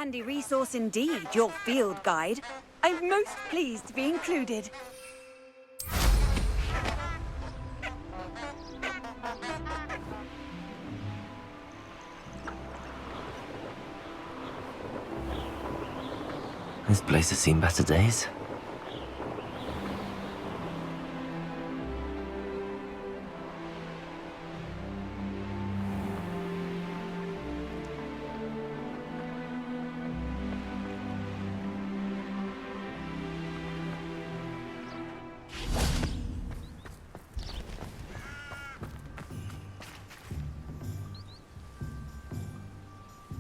handy resource indeed, your field guide. I'm most pleased to be included. This place has seen better days.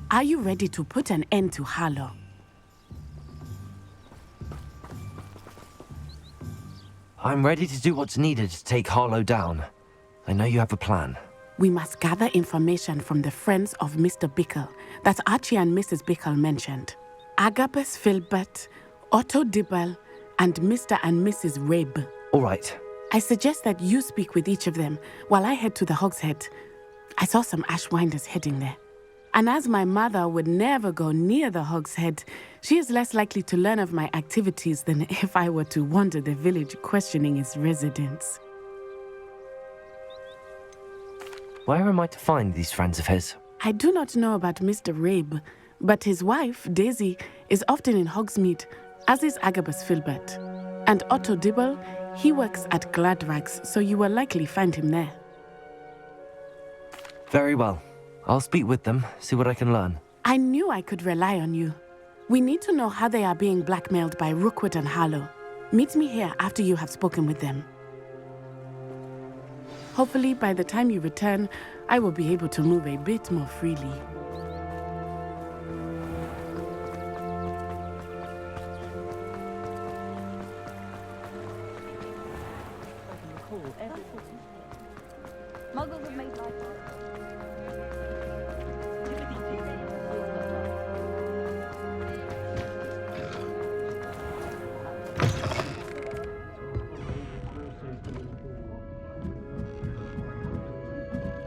Are you ready to put an end to Harlow? I'm ready to do what's needed to take Harlow down. I know you have a plan. We must gather information from the friends of Mr. Bickle that Archie and Mrs. Bickle mentioned. Agabus, Filbert, Otto Dibble, and Mr. and Mrs. Rabe. All right. I suggest that you speak with each of them while I head to the Hogshead. I saw some Ashwinders heading there. And as my mother would never go near the Hogshead, she is less likely to learn of my activities than if I were to wander the village questioning its residents. Where am I to find these friends of his? I do not know about Mr. Rabe, but his wife, Daisy, is often in Hogsmeade, as is Agabus Filbert. And Otto Dibble, he works at Gladrags, so you will likely find him there. Very well. I'll speak with them, see what I can learn. I knew I could rely on you. We need to know how they are being blackmailed by Rookwood and Harlow. Meet me here after you have spoken with them. Hopefully, by the time you return, I will be able to move a bit more freely. Muggles have made life hard.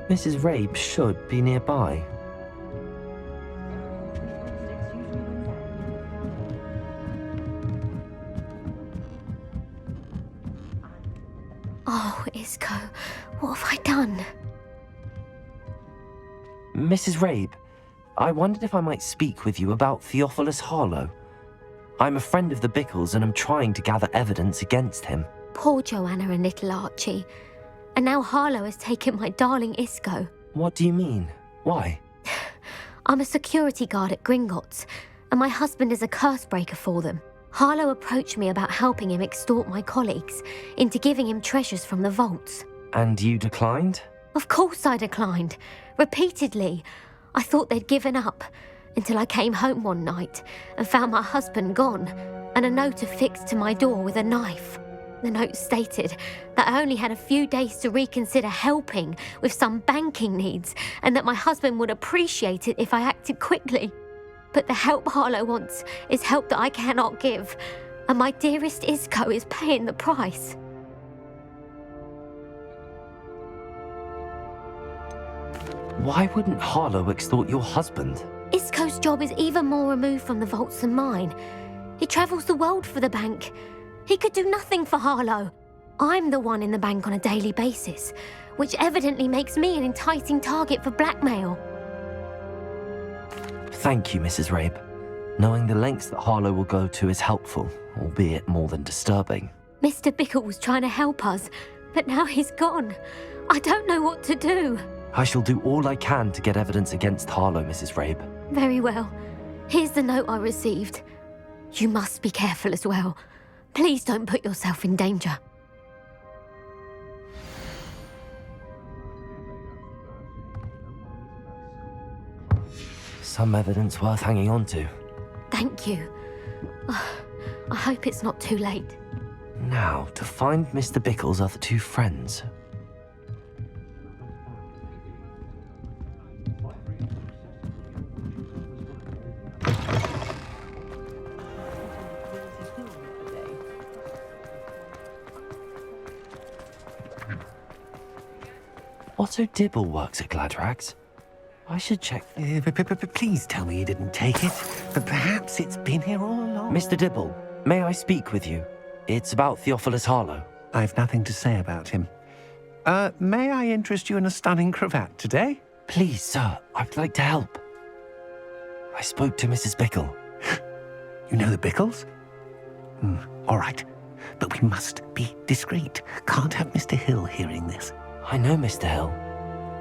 Mrs. Rabe should be nearby. Oh, Isco, what have I done? Mrs. Rabe, I wondered if I might speak with you about Theophilus Harlow. I'm a friend of the Bickles and I'm trying to gather evidence against him. Poor Joanna and little Archie. And now Harlow has taken my darling Isco. What do you mean? Why? I'm a security guard at Gringotts, and my husband is a curse breaker for them. Harlow approached me about helping him extort my colleagues into giving him treasures from the vaults. And you declined? Of course I declined. Repeatedly. I thought they'd given up, until I came home one night and found my husband gone, and a note affixed to my door with a knife. The note stated that I only had a few days to reconsider helping with some banking needs, and that my husband would appreciate it if I acted quickly. But the help Harlow wants is help that I cannot give, and my dearest Isco is paying the price. Why wouldn't Harlow extort your husband? Isco's job is even more removed from the vaults than mine. He travels the world for the bank. He could do nothing for Harlow. I'm the one in the bank on a daily basis, which evidently makes me an enticing target for blackmail. Thank you, Mrs. Rabe. Knowing the lengths that Harlow will go to is helpful, albeit more than disturbing. Mr. Bickle was trying to help us, but now he's gone. I don't know what to do. I shall do all I can to get evidence against Harlow, Mrs. Rabe. Very well. Here's the note I received. You must be careful as well. Please don't put yourself in danger. Some evidence worth hanging on to. Thank you. I hope it's not too late. Now, to find Mr. Bickle's other two friends. Otto Dibble works at Gladrags. I should check. Please tell me you didn't take it. But perhaps it's been here all along. Mr. Dibble, may I speak with you? It's about Theophilus Harlow. I've nothing to say about him. May I interest you in a stunning cravat today? Please, sir, I'd like to help. I spoke to Mrs. Bickle. You know the Bickles? All right. But we must be discreet. Can't have Mr. Hill hearing this. I know Mr. Hill.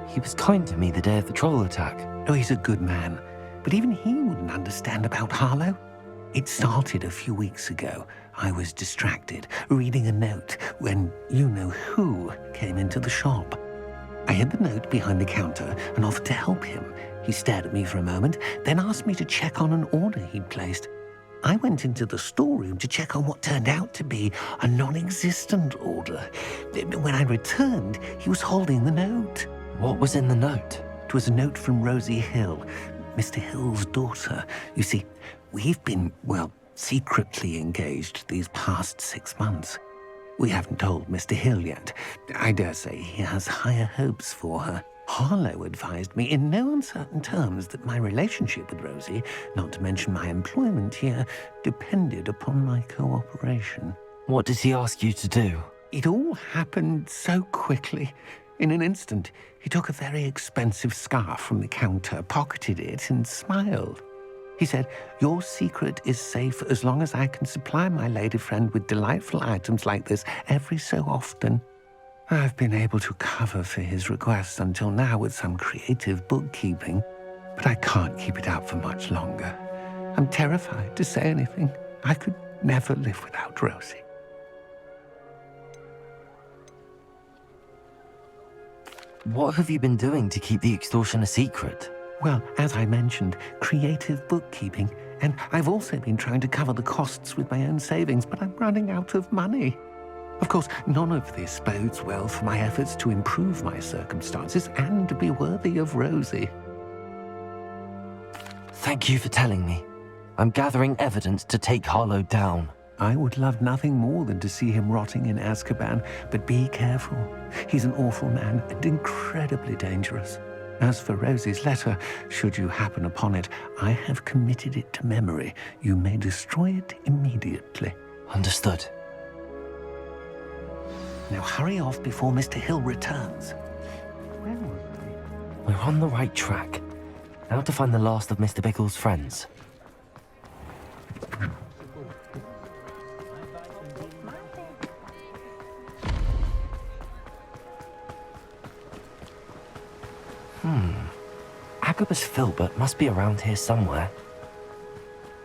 He was kind to me the day of the troll attack. Oh, he's a good man. But even he wouldn't understand about Harlow. It started a few weeks ago. I was distracted, reading a note, when you-know-who came into the shop. I hid the note behind the counter and offered to help him. He stared at me for a moment, then asked me to check on an order he'd placed. I went into the storeroom to check on what turned out to be a non-existent order. When I returned, he was holding the note. What was in the note? It was a note from Rosie Hill, Mr. Hill's daughter. You see, we've been, secretly engaged these past 6 months. We haven't told Mr. Hill yet. I dare say he has higher hopes for her. Harlow advised me in no uncertain terms that my relationship with Rosie, not to mention my employment here, depended upon my cooperation. What did he ask you to do? It all happened so quickly. In an instant, he took a very expensive scarf from the counter, pocketed it, and smiled. He said, "Your secret is safe as long as I can supply my lady friend with delightful items like this every so often." I've been able to cover for his requests until now with some creative bookkeeping, but I can't keep it up for much longer. I'm terrified to say anything. I could never live without Rosie. What have you been doing to keep the extortion a secret? Well, as I mentioned, creative bookkeeping. And I've also been trying to cover the costs with my own savings, but I'm running out of money. Of course, none of this bodes well for my efforts to improve my circumstances and to be worthy of Rosie. Thank you for telling me. I'm gathering evidence to take Harlow down. I would love nothing more than to see him rotting in Azkaban, but be careful. He's an awful man and incredibly dangerous. As for Rosie's letter, should you happen upon it, I have committed it to memory. You may destroy it immediately. Understood. Now hurry off before Mr. Hill returns. Where was I? We're on the right track. Now to find the last of Mr. Bickle's friends. Agabus Filbert must be around here somewhere.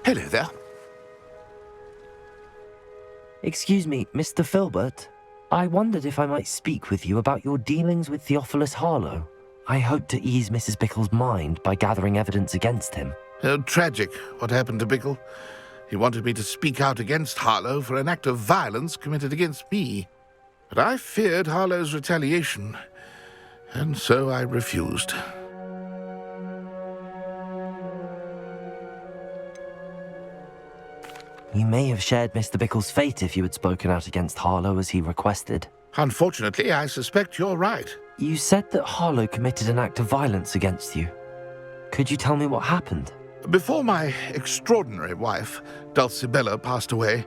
Hello there. Excuse me, Mr. Filbert. I wondered if I might speak with you about your dealings with Theophilus Harlow. I hope to ease Mrs. Bickle's mind by gathering evidence against him. Tragic what happened to Bickle. He wanted me to speak out against Harlow for an act of violence committed against me. But I feared Harlow's retaliation, and so I refused. You may have shared Mr. Bickle's fate if you had spoken out against Harlow as he requested. Unfortunately, I suspect you're right. You said that Harlow committed an act of violence against you. Could you tell me what happened? Before my extraordinary wife, Dulcibella, passed away,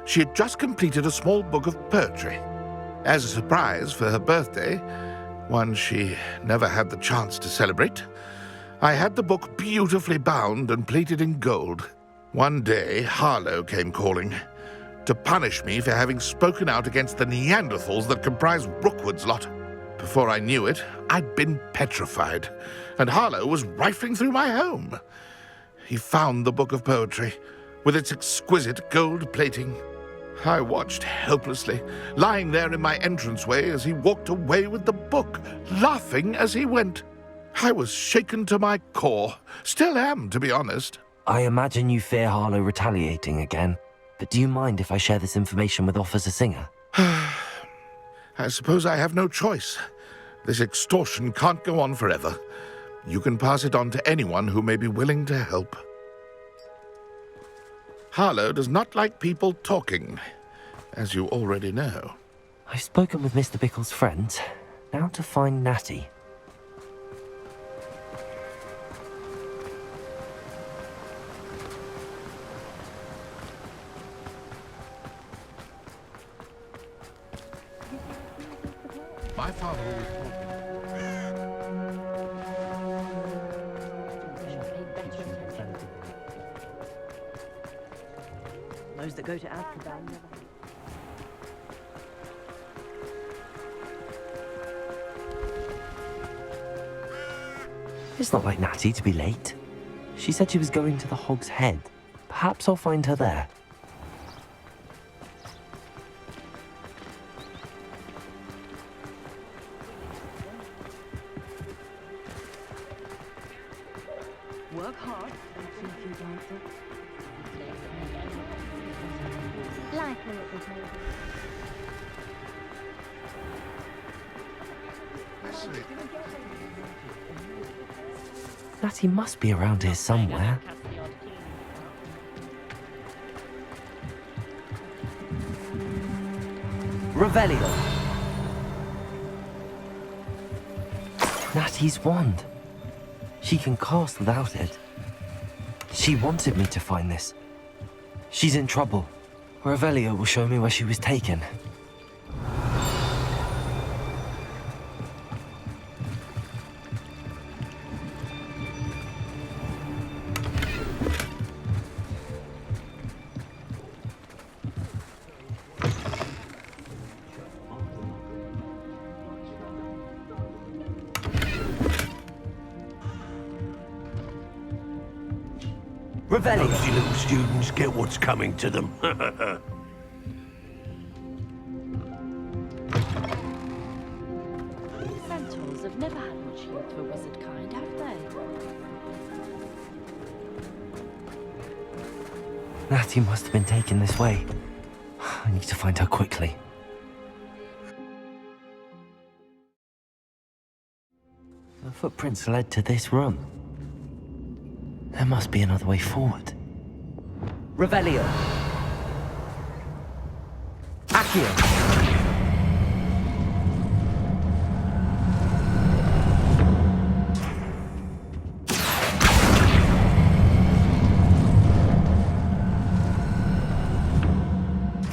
she had just completed a small book of poetry. As a surprise for her birthday, one she never had the chance to celebrate, I had the book beautifully bound and plated in gold. One day, Harlow came calling to punish me for having spoken out against the Neanderthals that comprise Rookwood's lot. Before I knew it, I'd been petrified, and Harlow was rifling through my home. He found the book of poetry, with its exquisite gold plating. I watched helplessly, lying there in my entranceway as he walked away with the book, laughing as he went. I was shaken to my core. Still am, to be honest. I imagine you fear Harlow retaliating again, but do you mind if I share this information with Officer Singer? I suppose I have no choice. This extortion can't go on forever. You can pass it on to anyone who may be willing to help. Harlow does not like people talking, as you already know. I've spoken with Mr. Bickle's friends. Now to find Natty. My father always told me. Those that go to Azkaban never... It's not like Natty to be late. She said she was going to the Hog's Head. Perhaps I'll find her there. Work hard and see if you dancer. Likely it was maybe. Natty must be around here somewhere. Revelio! Natty's wand. She can cast without it. She wanted me to find this. She's in trouble. Revelio will show me where she was taken. Revelio! Nosy little students get what's coming to them. Centaurs have never had much use for wizard kind, have they? Natty must have been taken this way. I need to find her quickly. The footprints led to this room. There must be another way forward. Revelio! Accio!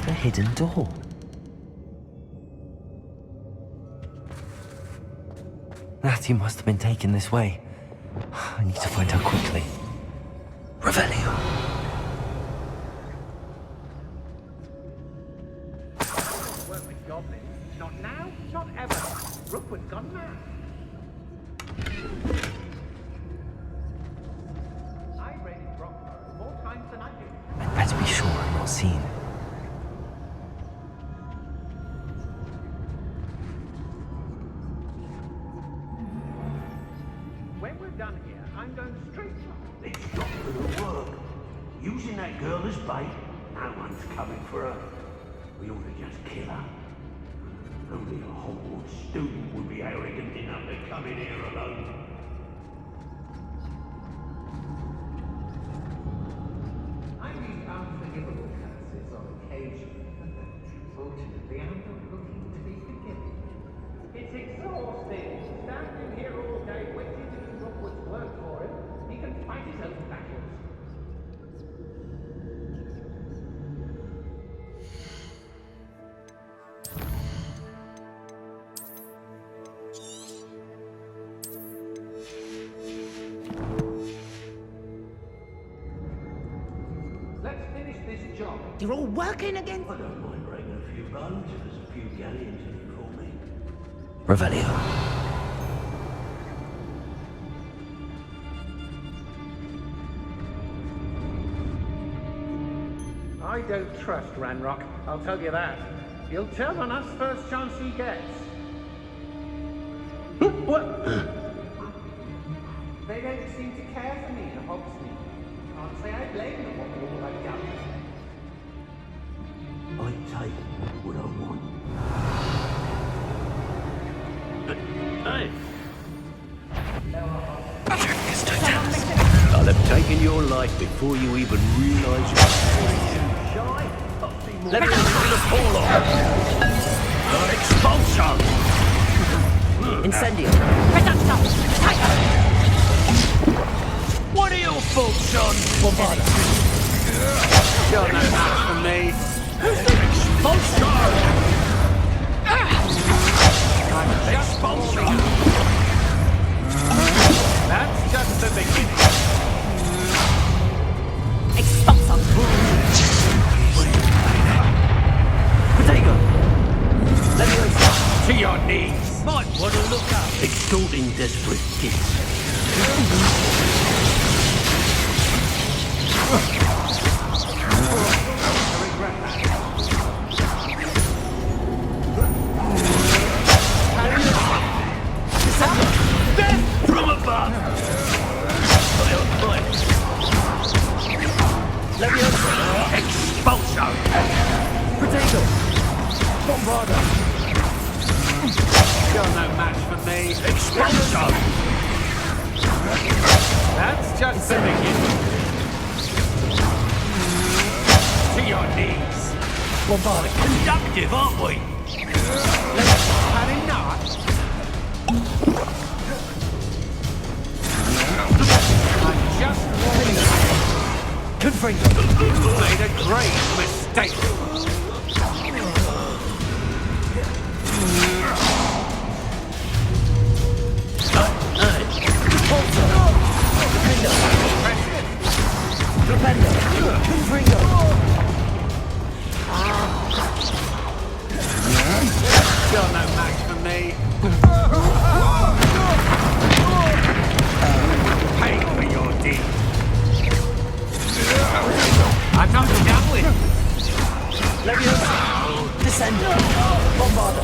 A hidden door. Natty must have been taken this way. I need to find her quickly. Revelio. Work with goblins. Not now, not ever. Rookwood's gone mad. I read in Rockford more times than I do. I'd better be sure I'm not seen. When we're done here, I'm going straight to... It's not gonna work. Using that girl as bait, no one's coming for her. We ought to just kill her. Only a Hogwarts student would be arrogant enough to come in here alone. I mean, unforgivable curses on occasion. Fortunately, I'm not looking to be forgiven. It's exhausting. Standing here all day waiting to do Rookwood's work for him. He can fight his own battles. Let's finish this job. You're all working again? I don't mind breaking a few bones if there's a few galleons in it for me. Revelio. I don't trust Ranrock, I'll tell you that. He'll turn on us first chance he gets. What? They don't seem to care for me in Hogsmeade. Can't say I blame them for all I've done. I take what I want. Hey! I'll have taken your life before you even realise you're shy. Let me see the fall off. Expulsion! Incendio. What are your faults, son? Bombada. You're no match for me. Expulsion! Just bullshit. That's just the beginning. Expulsum! Potato! Leviosa! To your knees. Might want to look up. Extorting desperate gifts. Death from above. Expulso. Potato! Bombarda! You're no match for me. Expulso. That's just the beginning. To your knees. Bombarda! Conductive, aren't we? Had enough. I'm just warning you. Confringo! You've made a grave mistake. Propendo! Confringo! You're no match for me. Pay for your deed. I'm not done with. Leviosa! Descendo! Bombarda!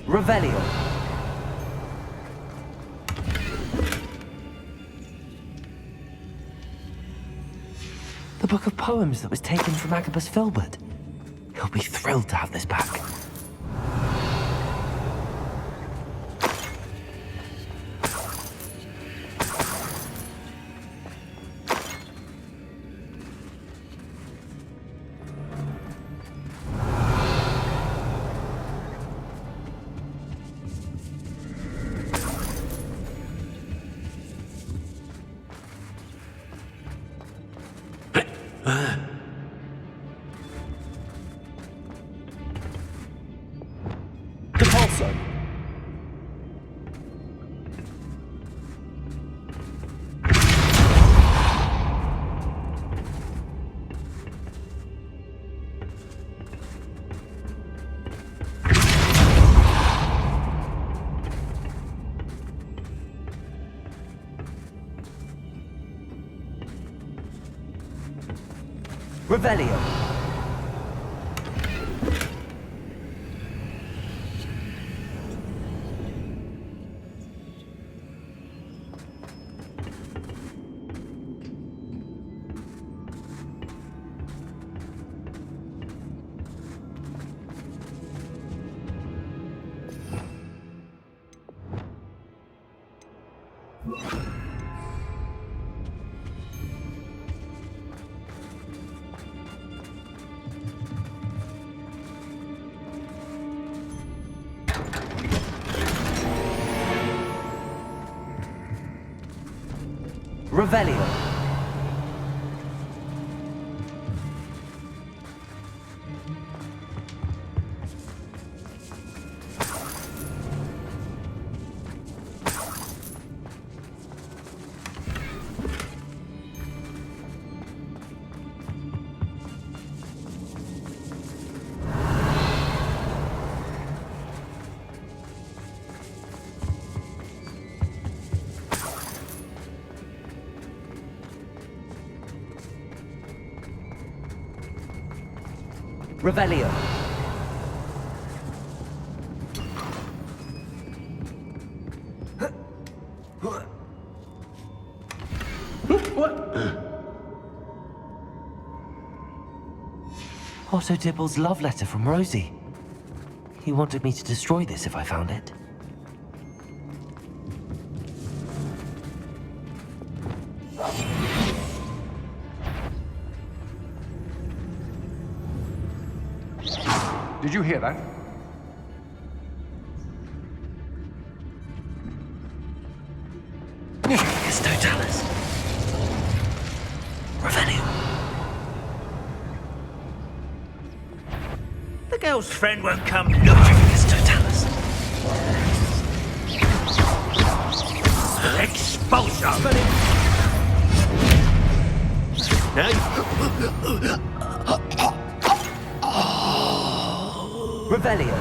Revelio! The book of poems that was taken from Agabus Filbert. He'll be thrilled to have this back. Depulso! Revelio! Revelio! Revelio! Otto Dibble's love letter from Rosie. He wanted me to destroy this if I found it. Did you hear that? It's Totalis. Revelio. Bill's friend won't come looking, Mr. Tallis. Expulsion! Revelio.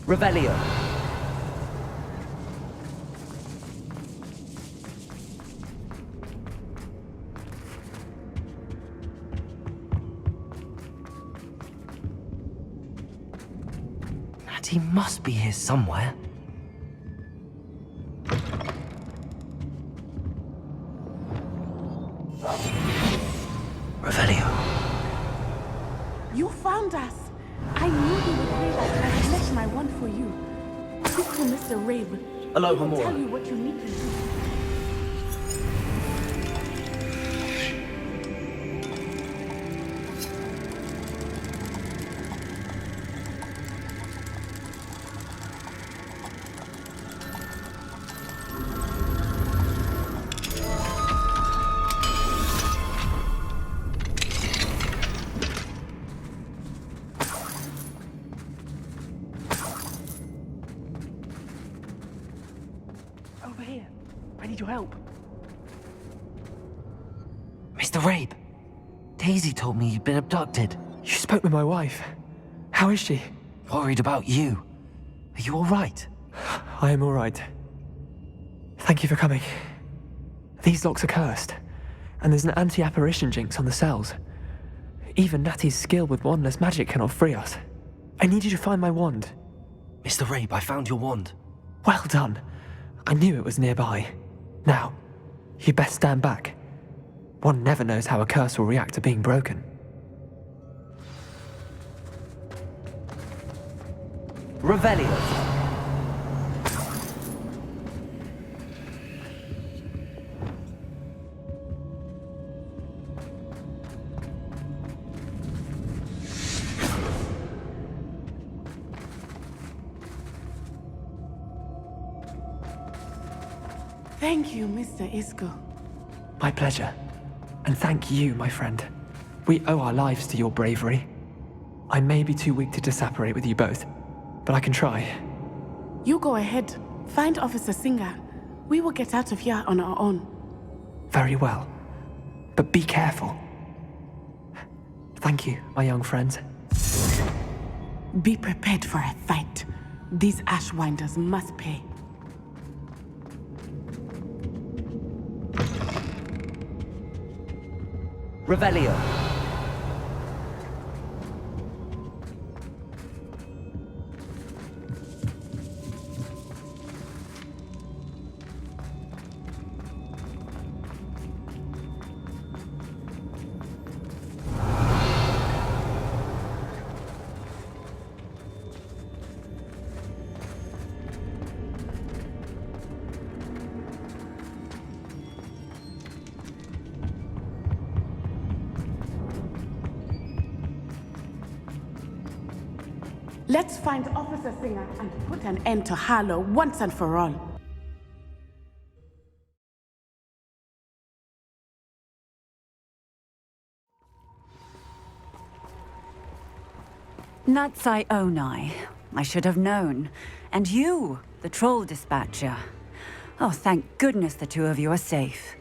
Revelio. Natty must be here somewhere. Revelio. You found us. I knew you would realize I had left my wand for you. Speak to Mr. Rabe. Hello, He will Hamora. tell you what you need to do. Over here. I need your help. Mr. Rabe, Daisy told me you'd been abducted. You spoke with my wife. How is she? Worried about you. Are you all right? I am all right. Thank you for coming. These locks are cursed, and there's an anti-apparition jinx on the cells. Even Natty's skill with wandless magic cannot free us. I need you to find my wand. Mr. Rabe, I found your wand. Well done. I knew it was nearby. Now, you best stand back. One never knows how a curse will react to being broken. Revelio. Thank you, Mr. Isco. My pleasure. And thank you, my friend. We owe our lives to your bravery. I may be too weak to disapparate with you both, but I can try. You go ahead. Find Officer Singer. We will get out of here on our own. Very well. But be careful. Thank you, my young friends. Be prepared for a fight. These Ashwinders must pay. Revelio. Let's find Officer Singer and put an end to Harlow once and for all. Natsai Onai. I should have known. And you, the troll dispatcher. Oh, thank goodness the two of you are safe.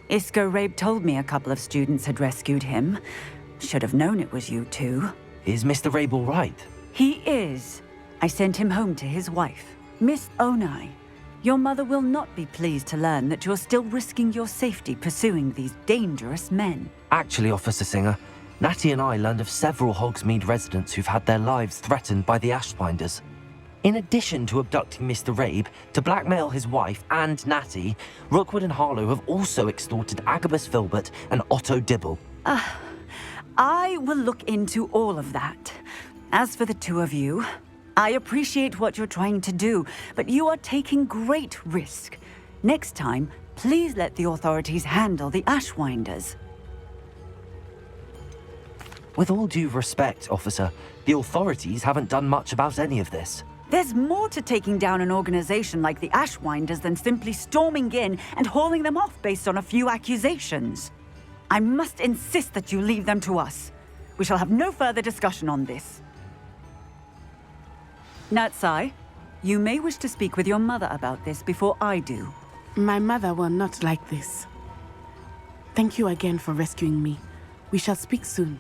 Isco Rabe told me a couple of students had rescued him. Should have known it was you two. Is Mr. Rabe all right? He is. I sent him home to his wife. Miss Onai, your mother will not be pleased to learn that you're still risking your safety pursuing these dangerous men. Actually, Officer Singer, Natty and I learned of several Hogsmeade residents who've had their lives threatened by the Ashbinders. In addition to abducting Mr. Rabe, to blackmail his wife and Natty, Rookwood and Harlow have also extorted Agabus Filbert and Otto Dibble. I will look into all of that. As for the two of you, I appreciate what you're trying to do, but you are taking great risk. Next time, please let the authorities handle the Ashwinders. With all due respect, officer, the authorities haven't done much about any of this. There's more to taking down an organization like the Ashwinders than simply storming in and hauling them off based on a few accusations. I must insist that you leave them to us. We shall have no further discussion on this. Natsai, you may wish to speak with your mother about this before I do. My mother will not like this. Thank you again for rescuing me. We shall speak soon.